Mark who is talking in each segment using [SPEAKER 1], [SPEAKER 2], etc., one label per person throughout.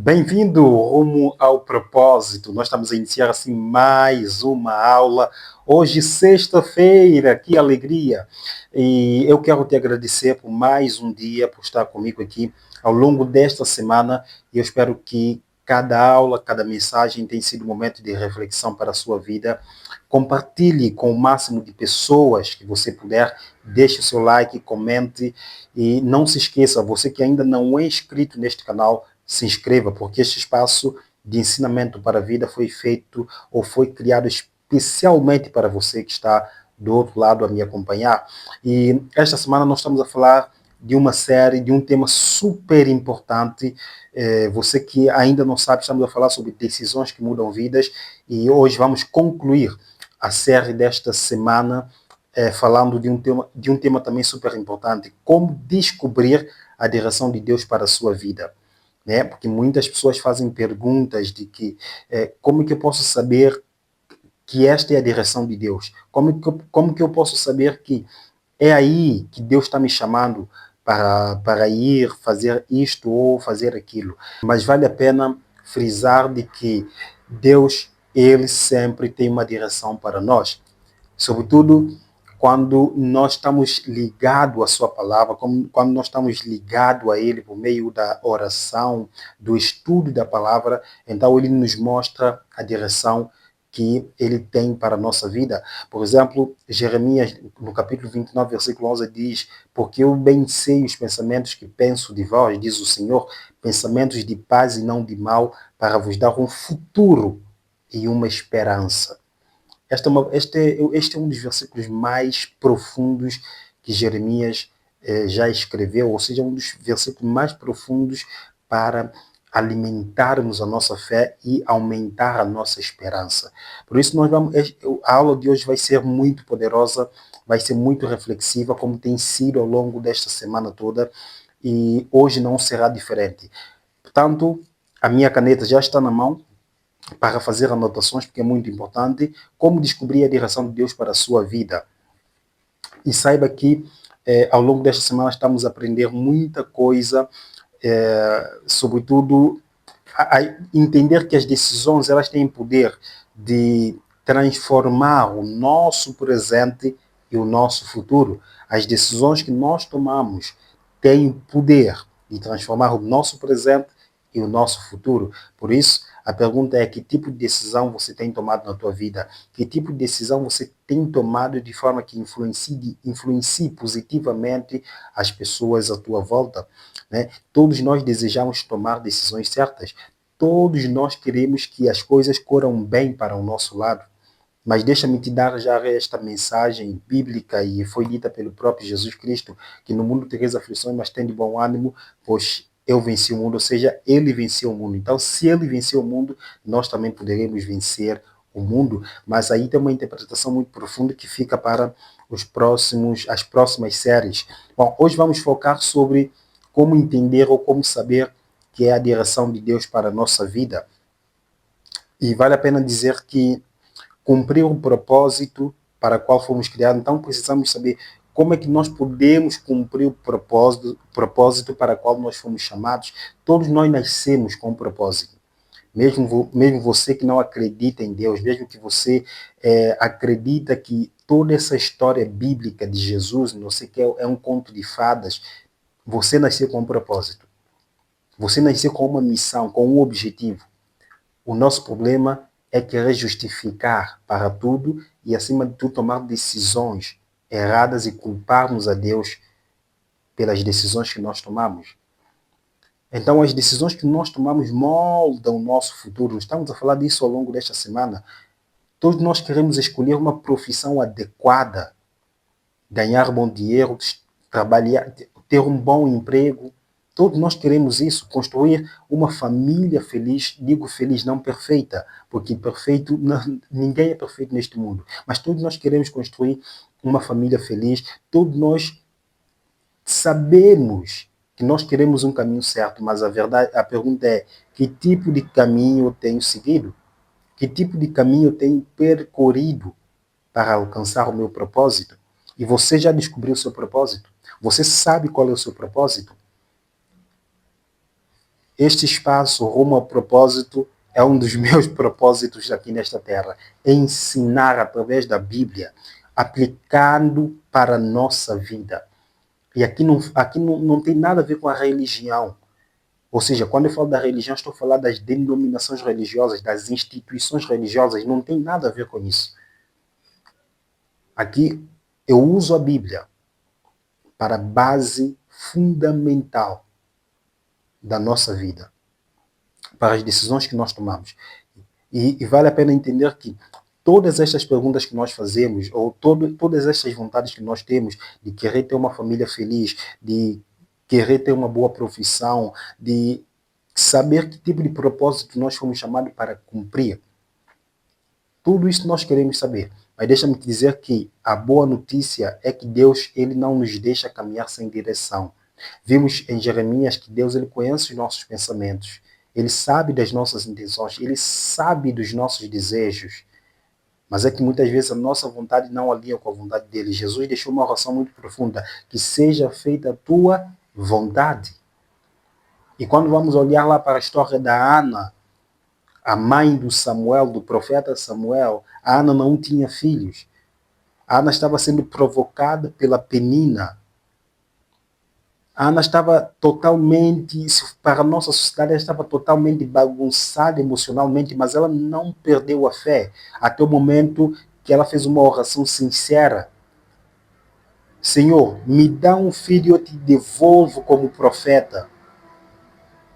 [SPEAKER 1] Bem-vindo rumo ao propósito. Nós estamos a iniciar assim mais uma aula. Hoje, sexta-feira, que alegria! E eu quero te agradecer por mais um dia, por estar comigo aqui ao longo desta semana. E eu espero que cada aula, cada mensagem tenha sido um momento de reflexão para a sua vida. Compartilhe com o máximo de pessoas que você puder. Deixe o seu like, comente e não se esqueça, você que ainda não é inscrito neste canal, se inscreva, porque este espaço de ensinamento para a vida foi feito ou foi criado especialmente para você que está do outro lado a me acompanhar. E esta semana nós estamos a falar de uma série, de um tema super importante. Você que ainda não sabe, estamos a falar sobre decisões que mudam vidas e hoje vamos concluir a série desta semana falando de um tema também super importante, como descobrir a direção de Deus para a sua vida. Né? Porque muitas pessoas fazem perguntas de que como que eu posso saber que esta é a direção de Deus? Como que eu posso saber que é aí que Deus está me chamando para ir fazer isto ou fazer aquilo? Mas vale a pena frisar de que Deus, ele sempre tem uma direção para nós. Sobretudo quando nós estamos ligados à sua palavra, quando nós estamos ligados a ele por meio da oração, do estudo da palavra, então ele nos mostra a direção que ele tem para a nossa vida. Por exemplo, Jeremias, no capítulo 29, versículo 11, diz: porque eu bem sei os pensamentos que penso de vós, diz o Senhor, pensamentos de paz e não de mal, para vos dar um futuro e uma esperança. Este é um dos versículos mais profundos que Jeremias já escreveu, ou seja, um dos versículos mais profundos para alimentarmos a nossa fé e aumentar a nossa esperança. Por isso, a aula de hoje vai ser muito poderosa, vai ser muito reflexiva, como tem sido ao longo desta semana toda, e hoje não será diferente. Portanto, a minha caneta já está na mão, para fazer anotações, porque é muito importante, como descobrir a direção de Deus para a sua vida. E saiba que ao longo desta semana estamos a aprender muita coisa, sobretudo a entender que as decisões elas têm poder de transformar o nosso presente e o nosso futuro. As decisões que nós tomamos têm poder de transformar o nosso presente e o nosso futuro. Por isso, a pergunta é: que tipo de decisão você tem tomado na tua vida? Que tipo de decisão você tem tomado de forma que influencie positivamente as pessoas à tua volta? Né? Todos nós desejamos tomar decisões certas. Todos nós queremos que as coisas corram bem para o nosso lado. Mas deixa-me te dar já esta mensagem bíblica e foi dita pelo próprio Jesus Cristo, que no mundo tereis aflições, mas tem de bom ânimo, pois eu venci o mundo, ou seja, ele venceu o mundo. Então, se ele venceu o mundo, nós também poderemos vencer o mundo. Mas aí tem uma interpretação muito profunda que fica para as próximas séries. Bom, hoje vamos focar sobre como entender ou como saber que é a direção de Deus para a nossa vida. E vale a pena dizer que cumprir o propósito para o qual fomos criados. Então, precisamos saber como é que nós podemos cumprir o propósito para o qual nós fomos chamados. Todos nós nascemos com um propósito. Mesmo você que não acredita em Deus, mesmo que você acredita que toda essa história bíblica de Jesus, não sei que é um conto de fadas, você nasceu com um propósito. Você nasceu com uma missão, com um objetivo. O nosso problema é querer justificar para tudo e, acima de tudo, tomar decisões erradas e culparmos a Deus pelas decisões que nós tomamos. Então, as decisões que nós tomamos moldam o nosso futuro. Estamos a falar disso ao longo desta semana. Todos nós queremos escolher uma profissão adequada, ganhar bom dinheiro, trabalhar, ter um bom emprego. Todos nós queremos isso, construir uma família feliz, digo feliz, não perfeita, porque perfeito, não, ninguém é perfeito neste mundo, mas todos nós queremos construir uma família feliz, todos nós sabemos que nós queremos um caminho certo, mas a pergunta é: que tipo de caminho eu tenho seguido? Que tipo de caminho eu tenho percorrido para alcançar o meu propósito? E você já descobriu o seu propósito? Você sabe qual é o seu propósito? este espaço rumo ao propósito é um dos meus propósitos aqui nesta terra. Ensinar através da Bíblia, aplicando para a nossa vida. E aqui não tem nada a ver com a religião. Ou seja, quando eu falo da religião, estou falando das denominações religiosas, das instituições religiosas, não tem nada a ver com isso. Aqui eu uso a Bíblia para base fundamental da nossa vida, para as decisões que nós tomamos. E vale a pena entender que todas estas perguntas que nós fazemos, ou todas estas vontades que nós temos de querer ter uma família feliz, de querer ter uma boa profissão, de saber que tipo de propósito nós fomos chamados para cumprir, tudo isso nós queremos saber. Mas deixa-me te dizer que a boa notícia é que Deus ele não nos deixa caminhar sem direção. Vimos em Jeremias que Deus ele conhece os nossos pensamentos. Ele sabe das nossas intenções, ele sabe dos nossos desejos. Mas é que muitas vezes a nossa vontade não alinha com a vontade dele. Jesus deixou uma oração muito profunda, que seja feita a tua vontade. E quando vamos olhar lá para a história da Ana, a mãe do Samuel, do profeta Samuel, a Ana não tinha filhos. A Ana estava sendo provocada pela Penina. A Ana estava totalmente, para a nossa sociedade, ela estava totalmente bagunçada emocionalmente, mas ela não perdeu a fé, até o momento que ela fez uma oração sincera. Senhor, me dá um filho e eu te devolvo como profeta.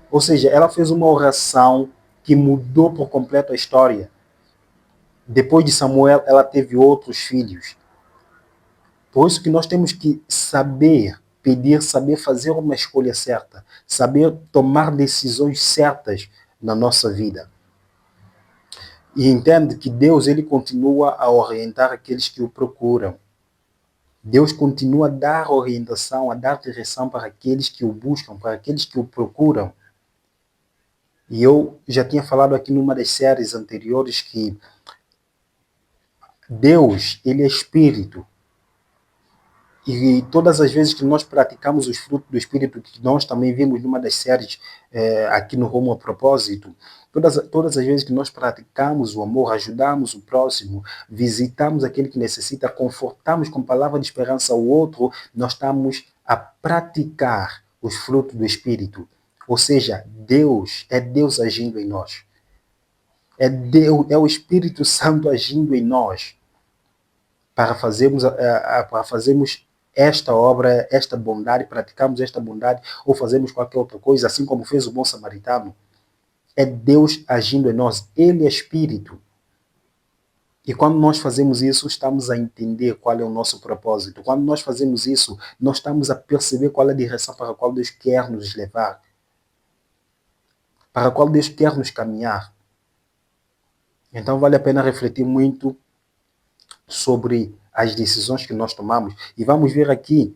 [SPEAKER 1] Ou seja, ela fez uma oração que mudou por completo a história. Depois de Samuel, ela teve outros filhos. Por isso que nós temos que saber pedir, saber fazer uma escolha certa, saber tomar decisões certas na nossa vida. E entende que Deus ele continua a orientar aqueles que o procuram. Deus continua a dar orientação, a dar direção para aqueles que o buscam, para aqueles que o procuram. E eu já tinha falado aqui numa das séries anteriores que Deus, ele é espírito. E todas as vezes que nós praticamos os frutos do Espírito, que nós também vimos numa das séries aqui no Rumo ao Propósito, todas as vezes que nós praticamos o amor, ajudamos o próximo, visitamos aquele que necessita, confortamos com palavra de esperança ao outro, nós estamos a praticar os frutos do Espírito. Ou seja, é Deus agindo em nós. É o Espírito Santo agindo em nós para fazermos esta obra, esta bondade, praticamos esta bondade ou fazemos qualquer outra coisa, assim como fez o bom samaritano. É Deus agindo em nós. Ele é Espírito. E quando nós fazemos isso, estamos a entender qual é o nosso propósito. Quando nós fazemos isso, nós estamos a perceber qual é a direção para a qual Deus quer nos levar, para a qual Deus quer nos caminhar. Então vale a pena refletir muito sobre as decisões que nós tomamos. E vamos ver aqui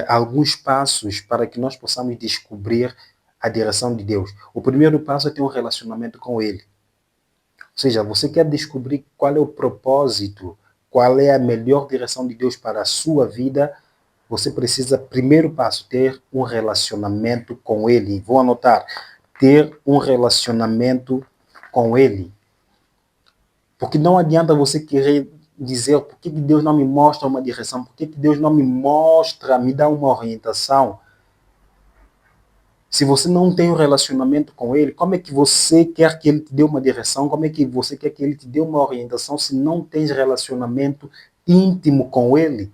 [SPEAKER 1] alguns passos para que nós possamos descobrir a direção de Deus. O primeiro passo é ter um relacionamento com Ele. Ou seja, você quer descobrir qual é o propósito, qual é a melhor direção de Deus para a sua vida, você precisa, primeiro passo, ter um relacionamento com Ele. Vou anotar, ter um relacionamento com Ele. Porque não adianta você querer dizer por que Deus não me mostra uma direção, por que Deus não me mostra, me dá uma orientação. Se você não tem um relacionamento com Ele, como é que você quer que Ele te dê uma direção? Como é que você quer que Ele te dê uma orientação se não tens relacionamento íntimo com Ele?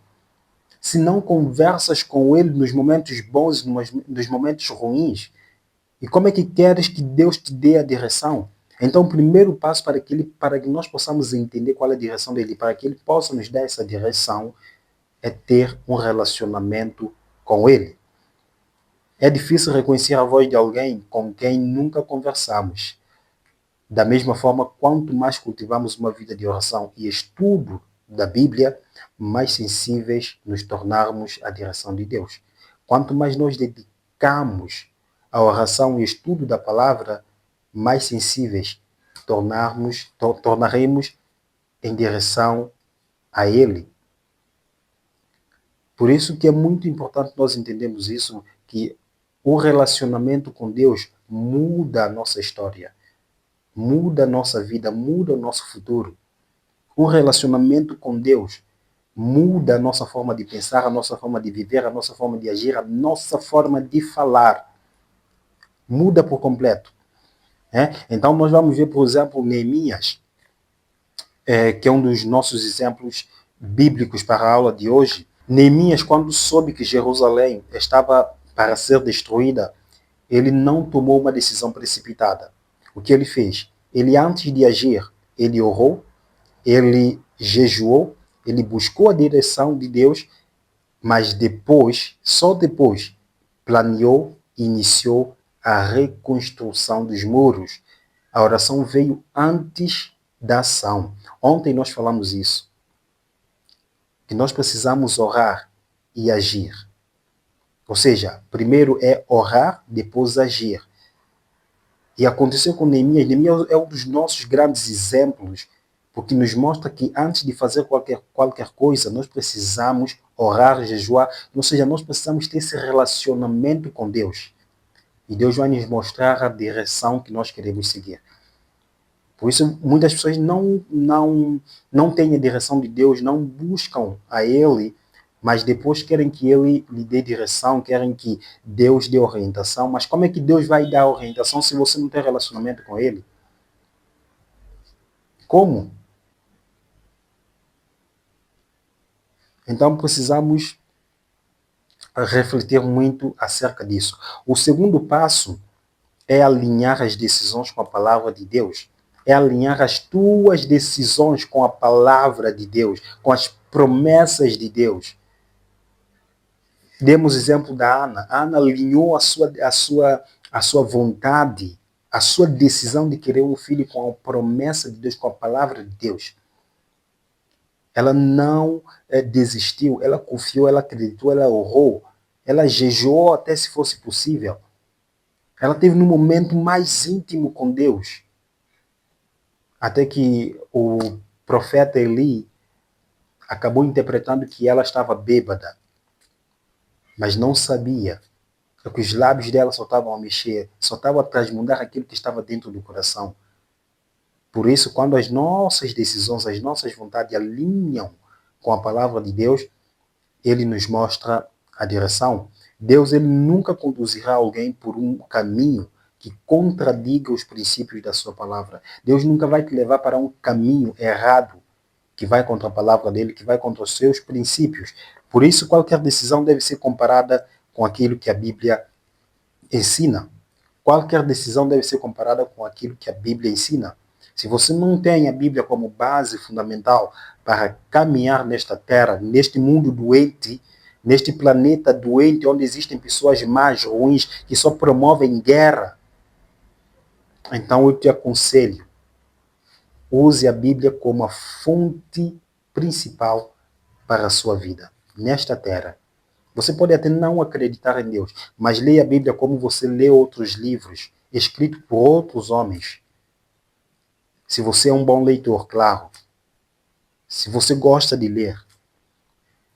[SPEAKER 1] Se não conversas com Ele nos momentos bons e nos momentos ruins? E como é que queres que Deus te dê a direção? Então, o primeiro passo para que nós possamos entender qual é a direção dele, para que ele possa nos dar essa direção, é ter um relacionamento com ele. É difícil reconhecer a voz de alguém com quem nunca conversamos. Da mesma forma, quanto mais cultivamos uma vida de oração e estudo da Bíblia, mais sensíveis nos tornarmos à direção de Deus. Quanto mais nós dedicamos à oração e estudo da palavra, mais sensíveis tornaremos em direção a Ele. Por isso que é muito importante nós entendermos isso, que O relacionamento com Deus muda a nossa história, muda a nossa vida, muda o nosso futuro. O relacionamento com Deus muda a nossa forma de pensar, a nossa forma de viver, a nossa forma de agir, a nossa forma de falar. Muda por completo. Então nós vamos ver, por exemplo, Neemias, que é um dos nossos exemplos bíblicos para a aula de hoje. Neemias, quando soube que Jerusalém estava para ser destruída, ele não tomou uma decisão precipitada. O que ele fez? Ele, antes de agir, ele orou, ele jejuou, ele buscou a direção de Deus, mas depois, só depois, planeou, iniciou a reconstrução dos muros. A oração veio antes da ação. Ontem nós falamos isso, que nós precisamos orar e agir. Ou seja, primeiro é orar, depois agir. E aconteceu com Neemias. Neemias é um dos nossos grandes exemplos, porque nos mostra que antes de fazer qualquer coisa, nós precisamos orar, jejuar, ou seja, nós precisamos ter esse relacionamento com Deus. E Deus vai nos mostrar a direção que nós queremos seguir. Por isso, muitas pessoas não têm a direção de Deus, não buscam a Ele, mas depois querem que Ele lhe dê direção, querem que Deus dê orientação. Mas como é que Deus vai dar orientação se você não tem relacionamento com Ele? Como? Então precisamos refletir muito acerca disso. O segundo passo é alinhar as decisões com a palavra de Deus. É alinhar as tuas decisões com a palavra de Deus, com as promessas de Deus. Demos exemplo da Ana. A Ana alinhou a sua vontade, a sua decisão de querer um filho com a promessa de Deus, com a palavra de Deus. Ela não desistiu, ela confiou, ela acreditou, ela orou, ela jejuou até se fosse possível. Ela teve no momento mais íntimo com Deus. Até que o profeta Eli acabou interpretando que ela estava bêbada, mas não sabia que os lábios dela só estavam a mexer, só estavam a transmudar aquilo que estava dentro do coração. Por isso, quando as nossas decisões, as nossas vontades alinham com a palavra de Deus, Ele nos mostra a direção. Deus, Ele nunca conduzirá alguém por um caminho que contradiga os princípios da sua palavra. Deus nunca vai te levar para um caminho errado, que vai contra a palavra dele, que vai contra os seus princípios. Por isso, qualquer decisão deve ser comparada com aquilo que a Bíblia ensina. Qualquer decisão deve ser comparada com aquilo que a Bíblia ensina. Se você não tem a Bíblia como base fundamental para caminhar nesta terra, neste mundo doente, neste planeta doente, onde existem pessoas más, ruins, que só promovem guerra, então eu te aconselho, use a Bíblia como a fonte principal para a sua vida, nesta terra. Você pode até não acreditar em Deus, mas leia a Bíblia como você lê outros livros, escritos por outros homens. Se você é um bom leitor, claro. Se você gosta de ler.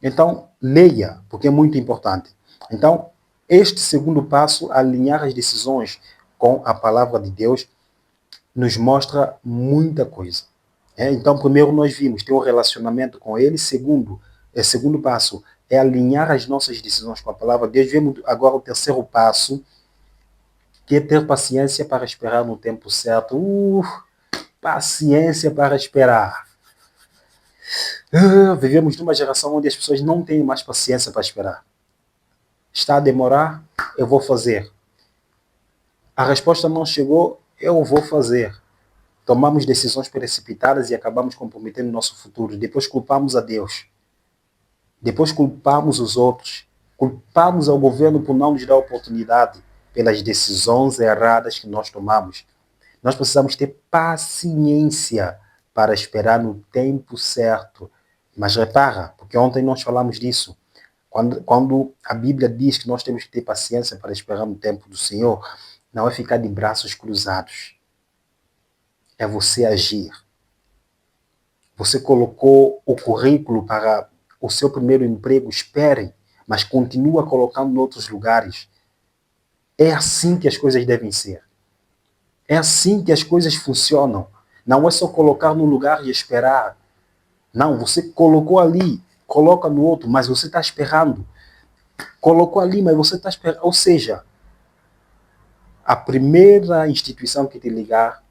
[SPEAKER 1] Então, leia, porque é muito importante. Então, este segundo passo, alinhar as decisões com a palavra de Deus, nos mostra muita coisa. Então, primeiro nós vimos ter um relacionamento com Ele. Segundo passo é alinhar as nossas decisões com a palavra de Deus. Vemos agora o terceiro passo, que é ter paciência para esperar no tempo certo. Paciência para esperar. Vivemos numa geração onde as pessoas não têm mais paciência para esperar. Está a demorar? Eu vou fazer. A resposta não chegou? Eu vou fazer. Tomamos decisões precipitadas e acabamos comprometendo nosso futuro. Depois culpamos a Deus. Depois culpamos os outros. Culpamos ao governo por não nos dar oportunidade pelas decisões erradas que nós tomamos. Nós precisamos ter paciência para esperar no tempo certo. Mas repara, porque ontem nós falamos disso. Quando a Bíblia diz que nós temos que ter paciência para esperar no tempo do Senhor, não é ficar de braços cruzados. É você agir. Você colocou o currículo para o seu primeiro emprego, espere, mas continua colocando em outros lugares. É assim que as coisas devem ser. É assim que as coisas funcionam. Não é só colocar no lugar e esperar. Não, você colocou ali, coloca no outro, mas você está esperando. Colocou ali, mas você está esperando. Ou seja, a primeira instituição que te ligar,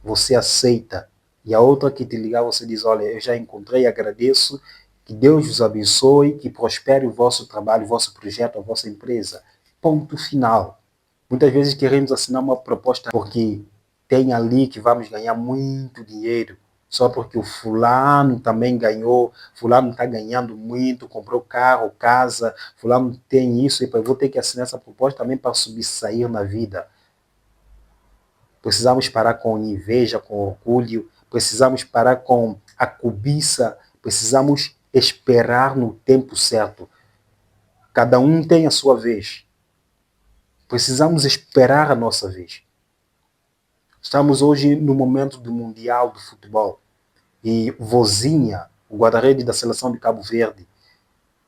[SPEAKER 1] você aceita. E a outra que te ligar, você diz, olha, eu já encontrei, agradeço, que Deus vos abençoe, que prospere o vosso trabalho, o vosso projeto, a vossa empresa. Ponto final. Muitas vezes queremos assinar uma proposta porque tem ali que vamos ganhar muito dinheiro, só porque o fulano também ganhou, fulano está ganhando muito, comprou carro, casa, fulano tem isso, e eu vou ter que assinar essa proposta também para subsair na vida. Precisamos parar com inveja, com orgulho, precisamos parar com a cobiça, precisamos esperar no tempo certo. Cada um tem a sua vez. Precisamos esperar a nossa vez. Estamos hoje no momento do Mundial do Futebol. E Vozinha, o guarda-redes da seleção de Cabo Verde,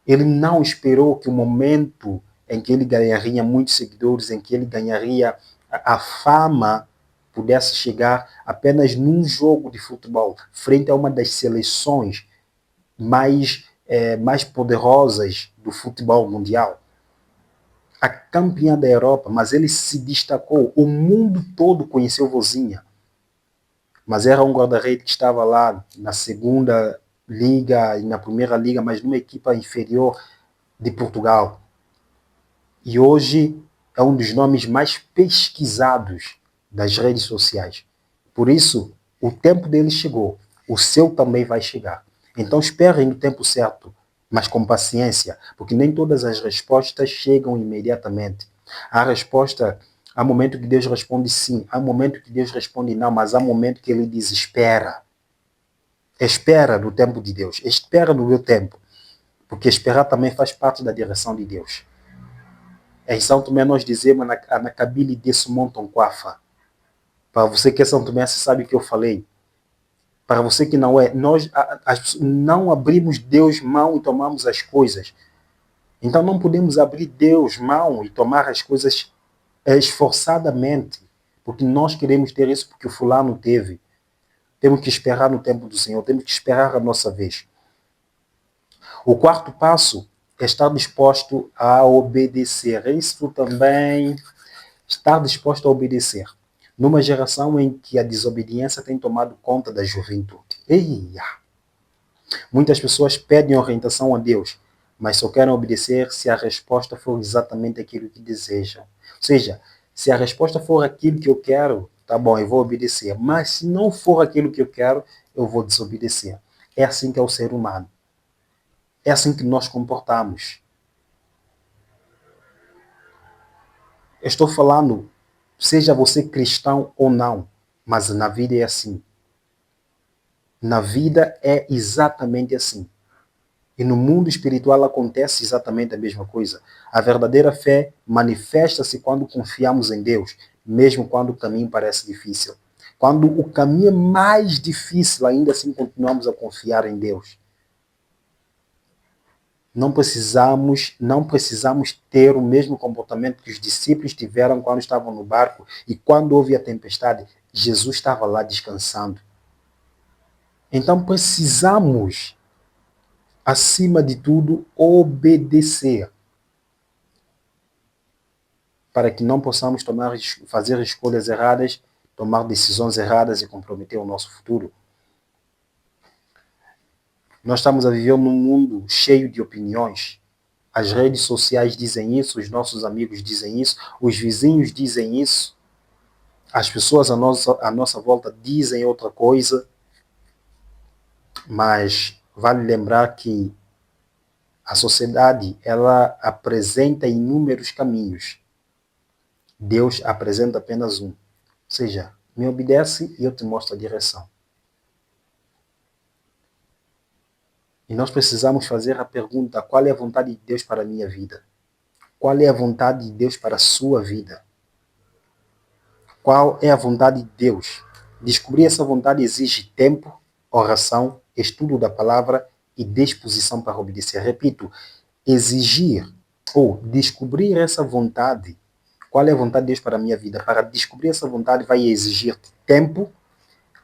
[SPEAKER 1] ele não esperou que o momento em que ele ganharia muitos seguidores, em que ele ganharia a fama, pudesse chegar apenas num jogo de futebol, frente a uma das seleções mais poderosas do futebol mundial. A campeã da Europa, mas ele se destacou. O mundo todo conheceu Vozinha. Mas era um guarda-redes que estava lá na segunda liga e na primeira liga, mas numa equipa inferior de Portugal. E hoje é um dos nomes mais pesquisados das redes sociais. Por isso, o tempo dele chegou. O seu também vai chegar. Então esperem no tempo certo, mas com paciência, porque nem todas as respostas chegam imediatamente. Há momento que Deus responde sim, há momento que Deus responde não, mas há momento que ele diz espera. Espera no tempo de Deus, espera no meu tempo, porque esperar também faz parte da direção de Deus. Em São Tomé nós dizemos na cabile desse montam quafa. Para você que é São Tomé, você sabe o que eu falei. Para você que não é, nós não abrimos Deus mão e tomamos as coisas. Então não podemos abrir Deus mão e tomar as coisas esforçadamente, porque nós queremos ter isso porque o fulano teve. Temos que esperar no tempo do Senhor, temos que esperar a nossa vez. O quarto passo é estar disposto a obedecer. Isso também, estar disposto a obedecer. Numa geração em que a desobediência tem tomado conta da juventude. Eia! Muitas pessoas pedem orientação a Deus, mas só querem obedecer se a resposta for exatamente aquilo que desejam. Ou seja, se a resposta for aquilo que eu quero, tá bom, eu vou obedecer. Mas se não for aquilo que eu quero, eu vou desobedecer. É assim que é o ser humano. É assim que nós comportamos. Eu estou falando, seja você cristão ou não, mas na vida é assim. Na vida é exatamente assim. E no mundo espiritual acontece exatamente a mesma coisa. A verdadeira fé manifesta-se quando confiamos em Deus, mesmo quando o caminho parece difícil. Quando o caminho é mais difícil, ainda assim continuamos a confiar em Deus. Não precisamos ter o mesmo comportamento que os discípulos tiveram quando estavam no barco e quando houve a tempestade, Jesus estava lá descansando. Então precisamos, acima de tudo, obedecer para que não possamos fazer escolhas erradas, tomar decisões erradas e comprometer o nosso futuro. Nós estamos a viver num mundo cheio de opiniões. As redes sociais dizem isso, os nossos amigos dizem isso, os vizinhos dizem isso, as pessoas à nossa volta dizem outra coisa, mas vale lembrar que a sociedade ela apresenta inúmeros caminhos. Deus apresenta apenas um. Ou seja, me obedece e eu te mostro a direção. E nós precisamos fazer a pergunta: qual é a vontade de Deus para a minha vida? Qual é a vontade de Deus para a sua vida? Qual é a vontade de Deus? Descobrir essa vontade exige tempo, oração, estudo da palavra e disposição para obedecer. Repito, exigir ou descobrir essa vontade qual é a vontade de Deus para a minha vida. Para descobrir essa vontade vai exigir tempo,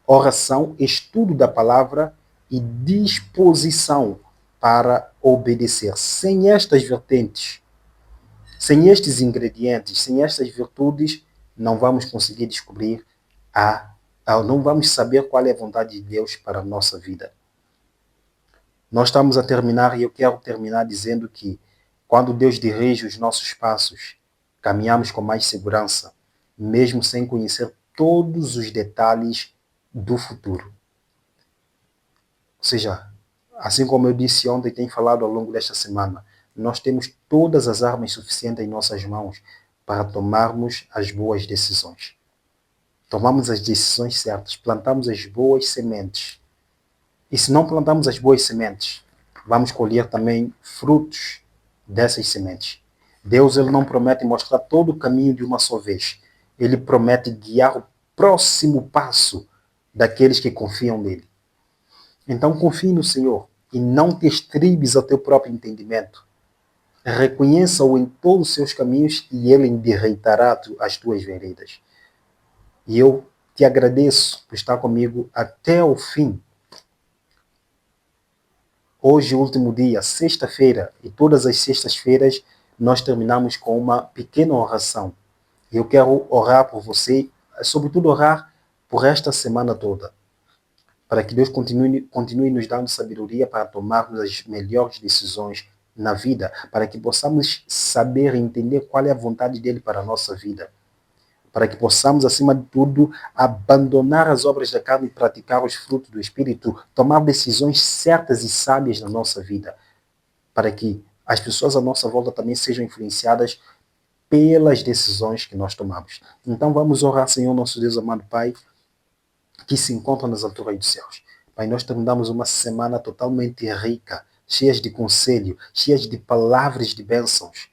[SPEAKER 1] oração, estudo da palavra e disposição para obedecer. Sem estas vertentes, sem estes ingredientes, sem estas virtudes, não vamos conseguir descobrir não vamos saber qual é a vontade de Deus para a nossa vida. Nós estamos a terminar e eu quero terminar dizendo que quando Deus dirige os nossos passos, caminhamos com mais segurança, mesmo sem conhecer todos os detalhes do futuro. Ou seja, assim como eu disse ontem e tenho falado ao longo desta semana, nós temos todas as armas suficientes em nossas mãos para tomarmos as boas decisões. Tomamos as decisões certas, plantamos as boas sementes. E se não plantamos as boas sementes, vamos colher também frutos dessas sementes. Deus ele não promete mostrar todo o caminho de uma só vez. Ele promete guiar o próximo passo daqueles que confiam nele. Então confie no Senhor e não te estribes ao teu próprio entendimento. Reconheça-o em todos os seus caminhos e ele endireitará as tuas veredas. E eu te agradeço por estar comigo até o fim. Hoje, o último dia, sexta-feira, e todas as sextas-feiras, nós terminamos com uma pequena oração. Eu quero orar por você, sobretudo orar por esta semana toda, para que Deus continue nos dando sabedoria para tomarmos as melhores decisões na vida, para que possamos saber e entender qual é a vontade dele para a nossa vida, para que possamos, acima de tudo, abandonar as obras da carne e praticar os frutos do Espírito, tomar decisões certas e sábias na nossa vida, para que as pessoas à nossa volta também sejam influenciadas pelas decisões que nós tomamos. Então vamos orar, Senhor, nosso Deus amado Pai, que se encontra nas alturas dos céus. Pai, nós terminamos uma semana totalmente rica, cheias de conselho, cheias de palavras de bênçãos.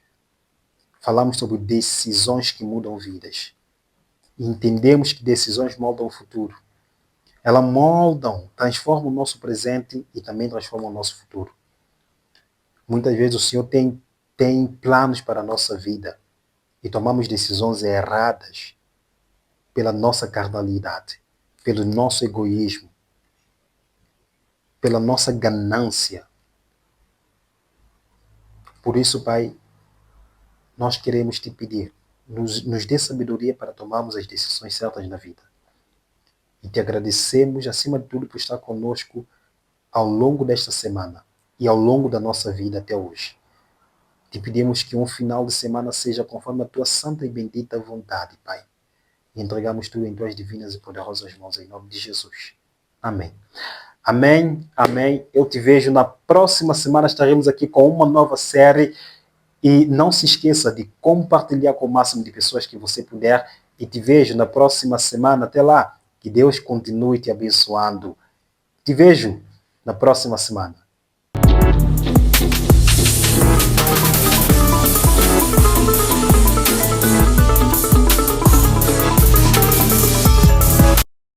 [SPEAKER 1] Falamos sobre decisões que mudam vidas. E entendemos que decisões moldam o futuro. Elas moldam, transformam o nosso presente e também transformam o nosso futuro. Muitas vezes o Senhor tem planos para a nossa vida e tomamos decisões erradas pela nossa carnalidade, pelo nosso egoísmo, pela nossa ganância. Por isso, Pai, nós queremos te pedir, nos dê sabedoria para tomarmos as decisões certas na vida. E te agradecemos, acima de tudo, por estar conosco ao longo desta semana e ao longo da nossa vida até hoje. Te pedimos que um final de semana seja conforme a tua santa e bendita vontade, Pai. E entregamos tudo em tuas divinas e poderosas mãos, em nome de Jesus. Amém. Amém, amém. Eu te vejo na próxima semana, estaremos aqui com uma nova série. E não se esqueça de compartilhar com o máximo de pessoas que você puder. E te vejo na próxima semana. Até lá. Que Deus continue te abençoando. Te vejo na próxima semana.